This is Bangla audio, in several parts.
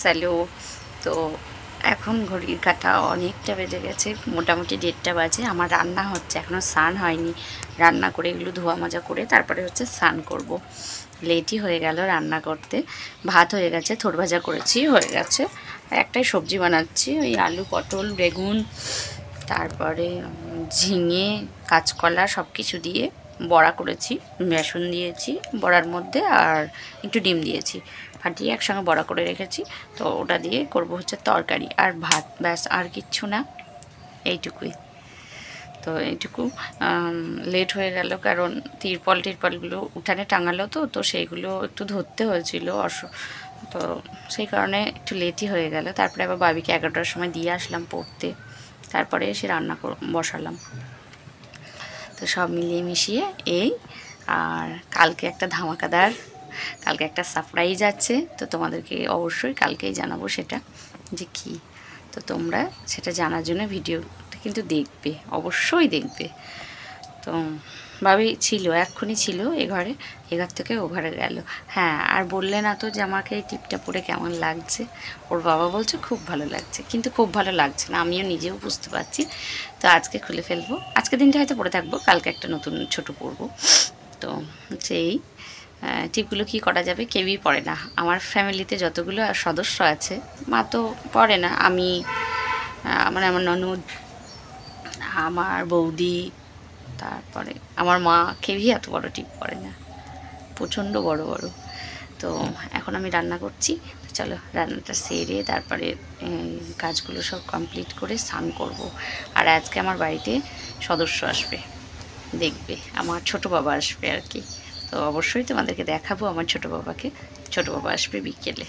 হ্যালো, তো এখন ঘড়ির কাঁটা অনেকটা বেজে গেছে, মোটামুটি 1:30 বাজে। আমার রান্না হচ্ছে, এখনও স্নান হয়নি। রান্না করে এগুলো ধোয়া মাজা করে তারপরে হচ্ছে স্নান করব। লেটই হয়ে গেল রান্না করতে। ভাত হয়ে গেছে, থোড় ভাজা করেছি, হয়ে গেছে। একটাই সবজি বানাচ্ছি, ওই আলু, পটল, বেগুন, তারপরে ঝিঙে, কাঁচকলা সব কিছু দিয়ে বড়া করেছি। বেসন দিয়েছি বড়ার মধ্যে আর একটু ডিম দিয়েছি, ফাটিয়ে একসঙ্গে বড়া করে রেখেছি। তো ওটা দিয়ে করব হচ্ছে তরকারি আর ভাত, ব্যাস, আর কিচ্ছু না, এইটুকুই। তো এইটুকু লেট হয়ে গেল, কারণ তিরপলগুলো উঠানে টাঙালো, তো সেইগুলো একটু ধরতে হয়েছিল, তো সেই কারণে একটু লেটই হয়ে গেল। তারপরে আবার বাবিকে 11টার সময় দিয়ে আসলাম পড়তে, তারপরে এসে রান্না বসালাম। তো সব মিলিয়ে মিশিয়ে এই। আর কালকে একটা ধামাকাদার, কালকে একটা সারপ্রাইজ আছে, তো তোমাদেরকে অবশ্যই কালকেই জানাবো সেটা যে কি। তো তোমরা সেটা জানার জন্য ভিডিওটা কিন্তু দেখবে, অবশ্যই দেখবে। তো ভাবি ছিল, এক্ষুনি ছিল এ ঘরে, এ ঘর থেকে ও ঘরে গেল। হ্যাঁ, আর বললে না তো যে আমাকে এই টিপটা পরে কেমন লাগছে। ওর বাবা বলছে খুব ভালো লাগছে, কিন্তু খুব ভালো লাগছে না, আমিও নিজেও বুঝতে পারছি। তো আজকে খুলে ফেলবো, আজকে দিনটা হয়তো পরে থাকবো, কালকে একটা নতুন ছোট পরবো। তো সেই টিপগুলো কি করা যাবে, কেউই পরে না আমার ফ্যামিলিতে, যতগুলো সদস্য আছে। মা তো পরে না, আমি, আমার ননদ, আমার বৌদি, তারপরে আমার মা, কেউই এত বড় টিপ পরে না, প্রচণ্ড বড় বড়। তো এখন আমি রান্না করছি, তো চলো রান্নাটা সেরে তারপরে কাজগুলো সব কমপ্লিট করে স্নান করব। আর আজকে আমার বাড়িতে সদস্য আসবে, দেখবে, আমার ছোট বাবা আসবে আর কি। তো অবশ্যই তোমাদেরকে দেখাবো আমার ছোট বাবাকে। ছোট বাবা আসবে বিকেলে।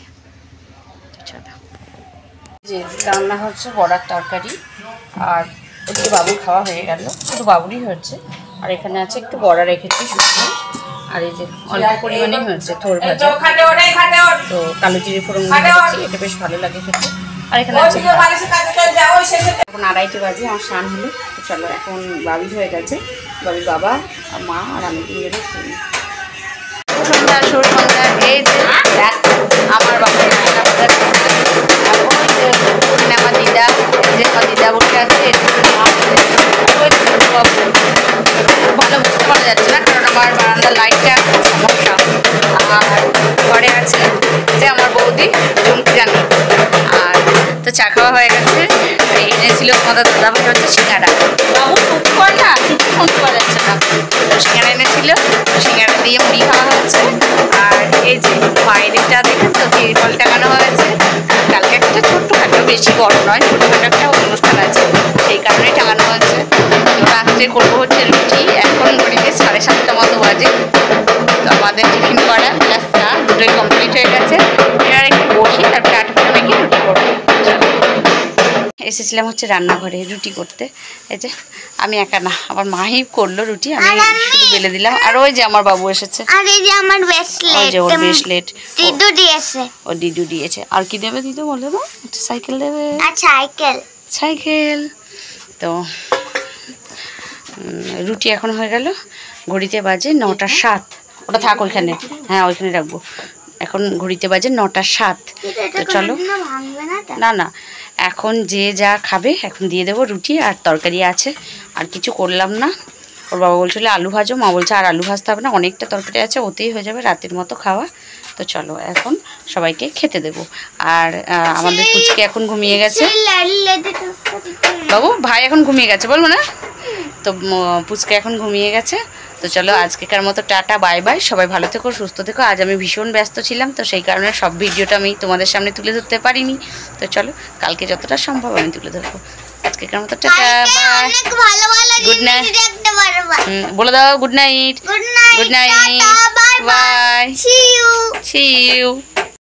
চলো, যে রান্না হচ্ছে বড়ার তরকারি, আর ওদিকে বাবুর খাওয়া হয়ে গেল, শুধু বাবুরই হচ্ছে। আর এখানে আছে একটু বড়া রেখেছি শুকনো, আর এই যে অল্প পরিমাণেই হয়েছে থোড় ভাজা, তো কালো জিরে ফোড়ন দিয়েছি, এটা বেশ ভালো লাগে খেতে। আর এখানে আছে এখন 2:30 বাজে, আমার স্নান হলো। তো চলো, এখন বাবি হয়ে গেছে, বাবির বাবা আর মা আর আমি তিনজনে শুনি। সন্ধ্যা সন্ধ্যা, এই যে আমার বাবা, আমার দিদা, যে আমার দিদা বসে আছে, খুব ভালো বুঝতে পারা যাচ্ছে না, কারণ আমার বারান্দার লাইটটা সমস্যা। আর ঘরে আছে যে আমার বৌদি চুমকি জানি। আর তো চা খাওয়া হয়ে গেছে, এনেছিল আমাদের দাদাভাই হচ্ছে সিঙ্গাড়া। বাবু খুব করে না, কিছু শুনতে পাওয়া যাচ্ছে না। তো সিঙ্গাড়া এনেছিল, সিঙ্গাড়া দিয়ে মুড়ি খাওয়া হচ্ছে। আর এই যে বাইরেটা দেখেছো, তিরপল টাঙানো হয়েছে। কালকে একটা ছোট্টখাটো, বেশি বড় নয়, ছোটখাটো একটা অনুষ্ঠান আছে, সেই কারণেই টাঙানো হয়েছে। তো রাত্রে করবো হচ্ছে রুটি। এখন ঘড়িতে 7:30 মতো বাজে। তো আমাদের টিফিন করা প্লাস চা দুটোই কমপ্লিট হয়ে গেছে। এবার একটু বসি, তারপরে আটটা মেখে রুটি করবো। এসেছিলাম হচ্ছে রান্নাঘরে রুটি করতে। এই যে আমি একা না, আমার মাহি করলো রুটি, আমি শুধু বেলে দিলাম। আর ওই যে আমার বাবু এসেছে, আর এই যে আমার ব্রেসলেট, ওই যে ওর ব্রেসলেট দিদু দিয়েছে। ও দিদু দিয়েছে। আর কি দেবে দিদু বলে না, সাইকেল দেবে। সাইকেল। তো রুটি এখন হয়ে গেল, ঘড়িতে বাজে 9:07। ওটা থাক ওইখানে, হ্যাঁ ওইখানে রাখবো। এখন ঘড়িতে বাজে 9:07। তো চলো, না না, এখন যে যা খাবে এখন দিয়ে দেবো। রুটি আর তরকারি আছে, আর কিছু করলাম না। ওর বাবা বলছিল আলু ভাজো, মা বলছে আর আলু ভাজতে হবে না, অনেকটা তরকারি আছে, ওতেই হয়ে যাবে রাতের মতো খাওয়া। তো চলো এখন সবাইকে খেতে দেবো। আর আমাদের পুচকে এখন ঘুমিয়ে গেছে। বাবু ভাই এখন ঘুমিয়ে গেছে, বলবো না? তো পুচকে এখন ঘুমিয়ে গেছে। তো চলো আজকেকার মতো টাটা, বাই বাই। সবাই ভালো থেকো, সুস্থ থেকো। আজ আমি ভীষণ ব্যস্ত ছিলাম, তো সেই কারণে সব ভিডিওটা আমি তোমাদের সামনে তুলে ধরতে পারিনি। তো চলো, কালকে যতটা সম্ভব আমি তুলে ধরবো। আজকেকার মতো টাটা, বাই, গুড নাইট। বলে দাও good night. Good night, bye, see you.